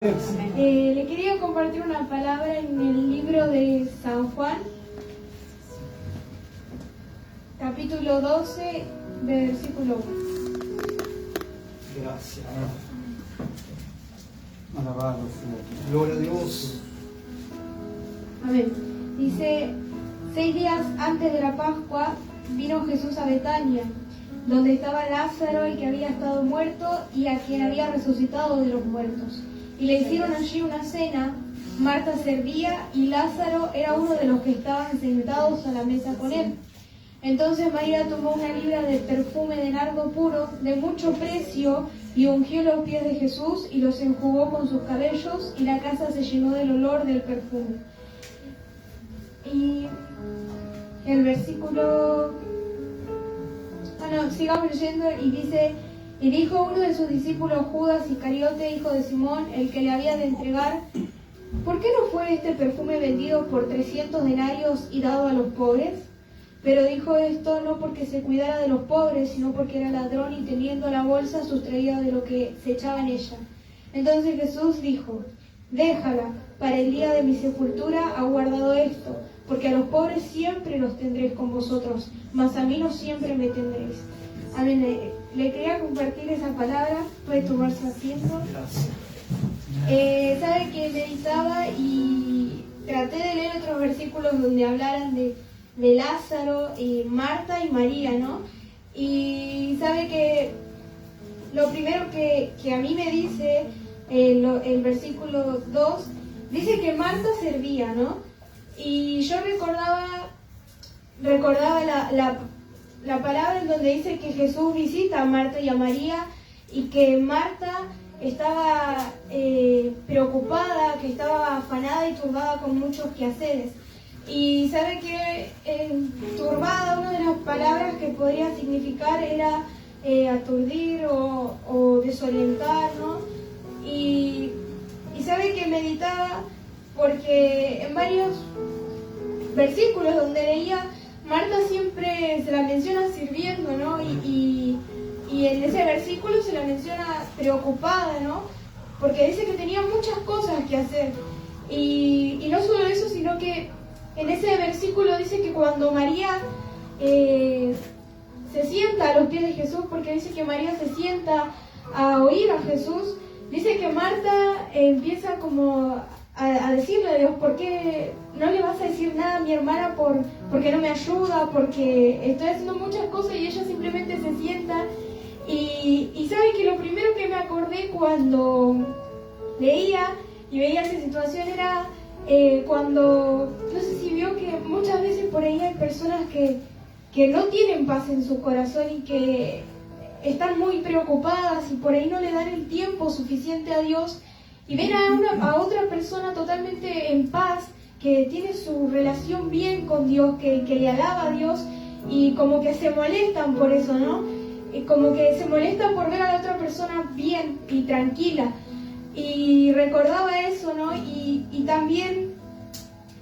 Le quería compartir una palabra en el libro de San Juan, capítulo 12, versículo 1. Gracias. Alabado sea. Gloria a Dios. Amén. Dice: 6 días antes de la Pascua vino Jesús a Betania, donde estaba Lázaro, el que había estado muerto y a quien había resucitado de los muertos. Y le hicieron allí una cena. Marta servía y Lázaro era uno de los que estaban sentados a la mesa con él. Entonces María tomó una libra de perfume de nardo puro, de mucho precio, y ungió los pies de Jesús y los enjugó con sus cabellos, y la casa se llenó del olor del perfume. Y el versículo... sigamos leyendo, y dice: y dijo uno de sus discípulos, Judas Iscariote, hijo de Simón, el que le había de entregar: ¿por qué no fue este perfume vendido por 300 denarios y dado a los pobres? Pero dijo esto no porque se cuidara de los pobres, sino porque era ladrón y teniendo la bolsa sustraía de lo que se echaba en ella. Entonces Jesús dijo: déjala, para el día de mi sepultura ha guardado esto, porque a los pobres siempre los tendréis con vosotros, mas a mí no siempre me tendréis. Amén. Le quería compartir esa palabra. Puede tomar su asiento. Gracias. Sabe que meditaba y traté de leer otros versículos donde hablaran de Lázaro, y Marta y María, ¿no? Y sabe que lo primero que a mí me dice el versículo 2, dice que Marta servía, ¿no? Y yo recordaba la palabra en donde dice que Jesús visita a Marta y a María, y que Marta estaba preocupada, que estaba afanada y turbada con muchos quehaceres. Y sabe que turbada, una de las palabras que podría significar era aturdir o desorientar, ¿no? Y sabe que meditaba porque en varios versículos donde leía, Marta siempre se la menciona sirviendo, ¿no? Y en ese versículo se la menciona preocupada, ¿no? Porque dice que tenía muchas cosas que hacer. Y no solo eso, sino que en ese versículo dice que cuando María se sienta a los pies de Jesús, porque dice que María se sienta a oír a Jesús, dice que Marta empieza como a decirle a Dios: ¿por qué no le vas a decir nada a mi hermana? Porque no me ayuda, porque estoy haciendo muchas cosas. Y ella simplemente se sienta. Y sabe que lo primero que me acordé cuando leía y veía esa situación era cuando, no sé si vio que muchas veces por ahí hay personas que no tienen paz en su corazón y que están muy preocupadas y por ahí no le dan el tiempo suficiente a Dios, y ven a otra persona totalmente en paz, que tiene su relación bien con Dios, que le alaba a Dios, y como que se molestan por eso, ¿no? Y como que se molestan por ver a la otra persona bien y tranquila. Y recordaba eso, ¿no? Y también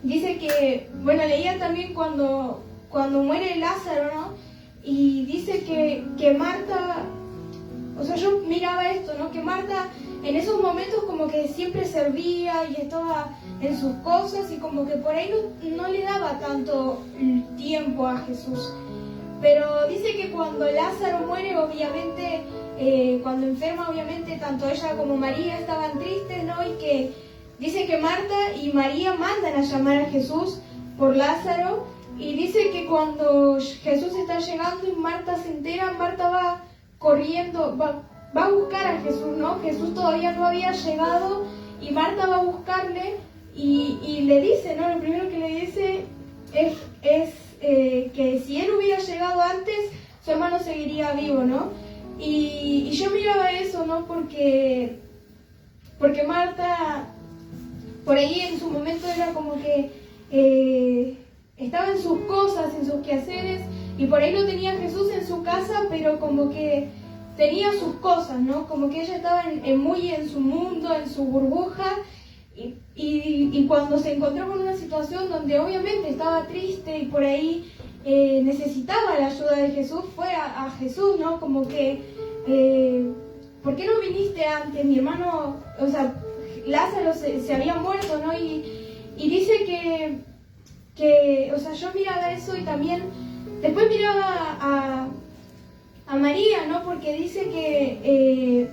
dice que, bueno, leía también cuando muere Lázaro, ¿no? Y dice que Marta, o sea, yo miraba esto, ¿no? Que Marta en esos momentos como que siempre servía y estaba en sus cosas, y como que por ahí no le daba tanto tiempo a Jesús. Pero dice que cuando Lázaro muere, obviamente, cuando enferma, obviamente, tanto ella como María estaban tristes, ¿no? Y que dice que Marta y María mandan a llamar a Jesús por Lázaro, y dice que cuando Jesús está llegando y Marta se entera, Marta va corriendo, va a buscar a Jesús, ¿no? Jesús todavía no había llegado y Marta va a buscarle y le dice, ¿no? Lo primero que le dice es que si él hubiera llegado antes, su hermano seguiría vivo, ¿no? Y yo miraba eso, ¿no? Porque Marta, por ahí en su momento era como que estaba en sus cosas, en sus quehaceres, y por ahí no tenía a Jesús en su casa, pero como que tenía sus cosas, ¿no? Como que ella estaba muy en su mundo, en su burbuja, y cuando se encontró con una situación donde obviamente estaba triste y por ahí necesitaba la ayuda de Jesús, fue a Jesús, ¿no? Como que, ¿por qué no viniste antes? Mi hermano, o sea, Lázaro se había muerto, ¿no? Y dice o sea, yo miraba eso y también después miraba a María, ¿no? Porque dice que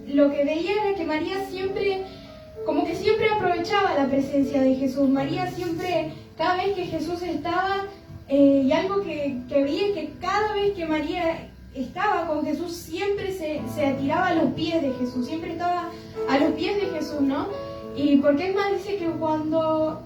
lo que veía era que María siempre, como que siempre aprovechaba la presencia de Jesús. María siempre, cada vez que Jesús estaba, y algo que veía es que cada vez que María estaba con Jesús, siempre se tiraba a los pies de Jesús, siempre estaba a los pies de Jesús, ¿no? Y porque es más, dice que cuando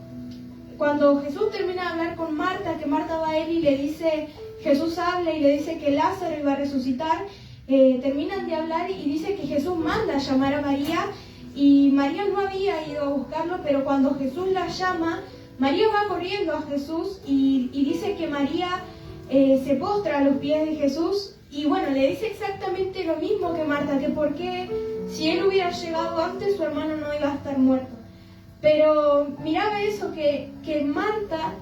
Jesús termina de hablar con Marta, que Marta va a él y le dice, Jesús habla y le dice que Lázaro iba a resucitar, terminan de hablar y dice que Jesús manda a llamar a María, y María no había ido a buscarlo, pero cuando Jesús la llama, María va corriendo a Jesús y dice que María se postra a los pies de Jesús, y bueno, le dice exactamente lo mismo que Marta, que por qué si él hubiera llegado antes su hermano no iba a estar muerto. Pero miraba eso, que Marta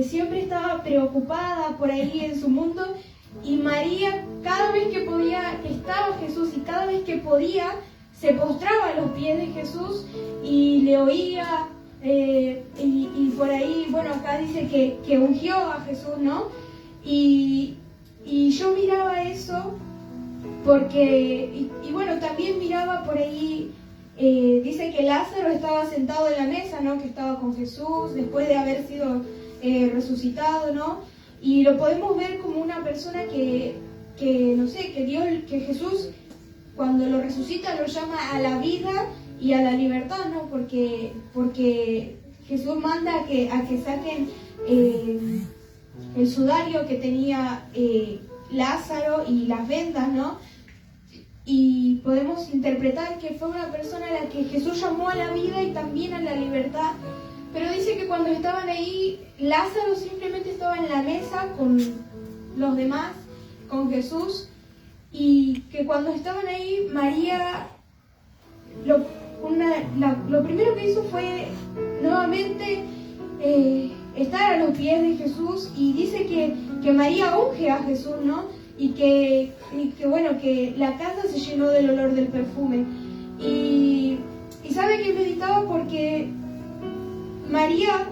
siempre estaba preocupada por ahí en su mundo, y María cada vez que podía estaba Jesús, y cada vez que podía se postraba a los pies de Jesús y le oía, y por ahí, bueno, acá dice que ungió a Jesús, ¿no? Y yo miraba eso porque, y bueno, también miraba por ahí, dice que Lázaro estaba sentado en la mesa, ¿no? Que estaba con Jesús después de haber sido resucitado, ¿no? Y lo podemos ver como una persona que no sé, que Jesús cuando lo resucita lo llama a la vida y a la libertad, ¿no? Porque Jesús manda a que saquen el sudario que tenía Lázaro y las vendas, ¿no? Y podemos interpretar que fue una persona a la que Jesús llamó a la vida y también a la libertad. Pero dice que cuando estaban ahí, Lázaro simplemente estaba en la mesa con los demás, con Jesús, y que cuando estaban ahí, María, lo primero que hizo fue nuevamente estar a los pies de Jesús, y dice que María unge a Jesús, ¿no? Y que bueno, que la casa se llenó del olor del perfume. Y sabe que meditaba porque María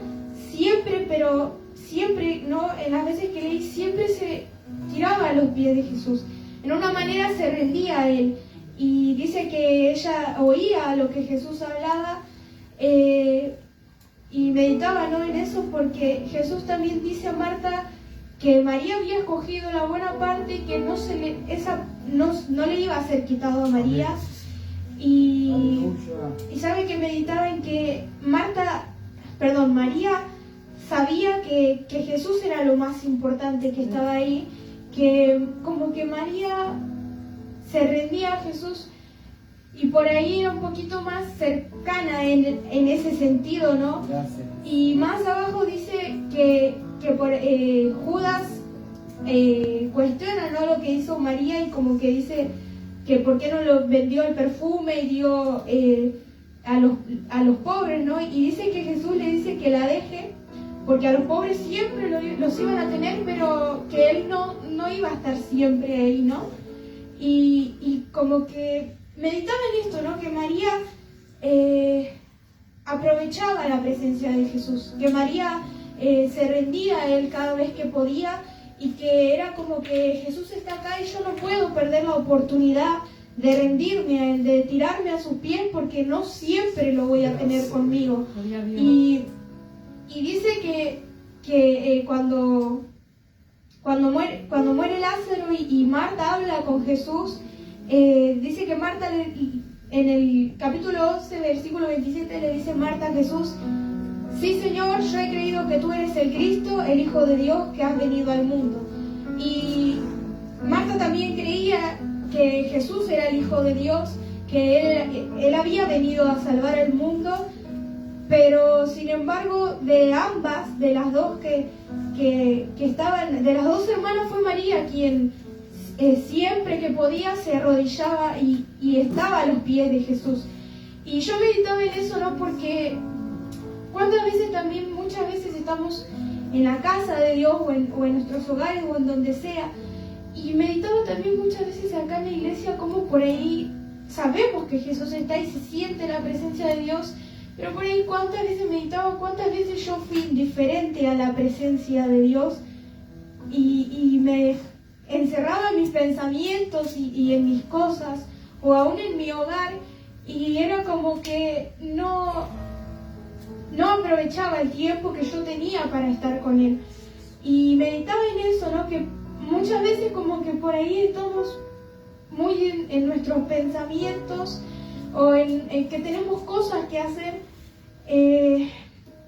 siempre, pero siempre, ¿no? En las veces que leí, siempre se tiraba a los pies de Jesús. En una manera se rendía a él. Y dice que ella oía lo que Jesús hablaba, y meditaba, ¿no? En eso, porque Jesús también dice a Marta que María había escogido la buena parte, que no le iba a ser quitado a María. Y sabe que meditaba en que María sabía que Jesús era lo más importante que estaba ahí, que como que María se rendía a Jesús, y por ahí era un poquito más cercana en ese sentido, ¿no? Gracias. Y más abajo dice que por Judas cuestiona, ¿no? Lo que hizo María, y como que dice que por qué no lo vendió el perfume y dio a los pobres, ¿no? Y dice que Jesús le dice que la deje, porque a los pobres siempre los iban a tener, pero que él no iba a estar siempre ahí, ¿no? Y como que meditaba en esto, ¿no? Que María aprovechaba la presencia de Jesús, que María se rendía a él cada vez que podía, y que era como que Jesús está acá y yo no puedo perder la oportunidad de rendirme a él, de tirarme a sus pies, porque no siempre lo voy a tener conmigo. Y dice que cuando muere Lázaro y Marta habla con Jesús, dice que Marta en el capítulo 11, versículo 27, le dice Marta a Jesús: sí, Señor, yo he creído que tú eres el Cristo, el Hijo de Dios, que has venido al mundo. Y Marta también creía que Jesús era el Hijo de Dios, que él había venido a salvar el mundo, pero sin embargo de las dos que estaban, de las dos hermanas, fue María quien siempre que podía se arrodillaba y estaba a los pies de Jesús. Y yo meditaba en eso, ¿no? Porque cuántas veces también, muchas veces estamos en la casa de Dios o en nuestros hogares o en donde sea, y meditaba también muchas veces acá en la iglesia como por ahí sabemos que Jesús está y se siente la presencia de Dios, pero por ahí cuántas veces meditaba, cuántas veces yo fui indiferente a la presencia de Dios y me encerraba en mis pensamientos y en mis cosas, o aún en mi hogar, y era como que no aprovechaba el tiempo que yo tenía para estar con Él. Y meditaba en eso, ¿no? Que muchas veces como que por ahí estamos muy en nuestros pensamientos o en que tenemos cosas que hacer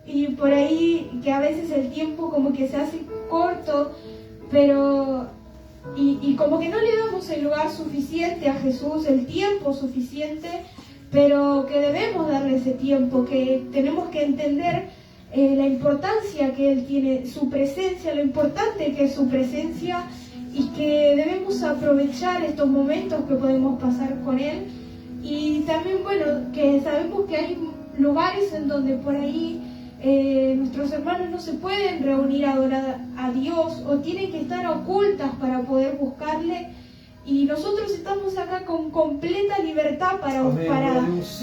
y por ahí que a veces el tiempo como que se hace corto, pero y como que no le damos el lugar suficiente a Jesús, el tiempo suficiente, pero que debemos darle ese tiempo, que tenemos que entender la importancia que Él tiene, su presencia, lo importante que es su presencia, y que debemos aprovechar estos momentos que podemos pasar con Él. Y también, bueno, que sabemos que hay lugares en donde por ahí nuestros hermanos no se pueden reunir a adorar a Dios, o tienen que estar ocultas para poder buscarle, y nosotros estamos acá con completa libertad para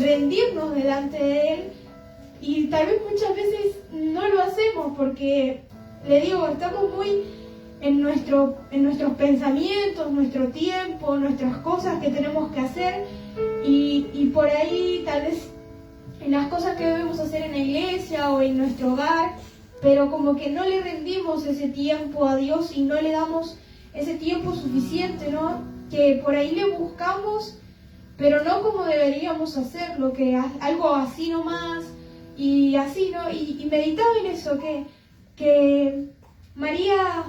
rendirnos delante de Él. Y tal vez muchas veces no lo hacemos porque, le digo, estamos muy en nuestros pensamientos, nuestro tiempo, nuestras cosas que tenemos que hacer, y por ahí tal vez en las cosas que debemos hacer en la iglesia o en nuestro hogar, pero como que no le rendimos ese tiempo a Dios y no le damos ese tiempo suficiente, ¿no? Que por ahí le buscamos, pero no como deberíamos hacerlo, que algo así nomás, y así, ¿no? Y meditaba en eso, que María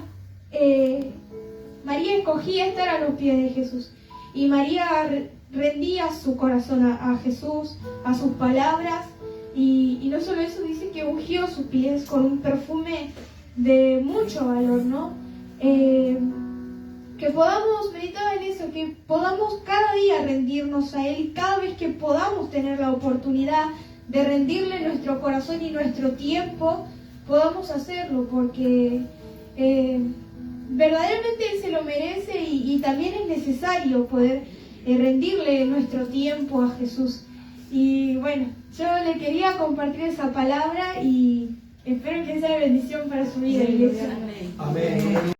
escogía estar a los pies de Jesús, y María rendía su corazón a Jesús, a sus palabras, y no solo eso, dice que ungió sus pies con un perfume de mucho valor, ¿no? Que podamos meditar en eso, que podamos cada día rendirnos a Él, y cada vez que podamos tener la oportunidad de rendirle nuestro corazón y nuestro tiempo, podamos hacerlo, porque verdaderamente Él se lo merece, y también es necesario poder rendirle nuestro tiempo a Jesús. Y bueno, yo le quería compartir esa palabra y espero que sea bendición para su vida, iglesia. Amén.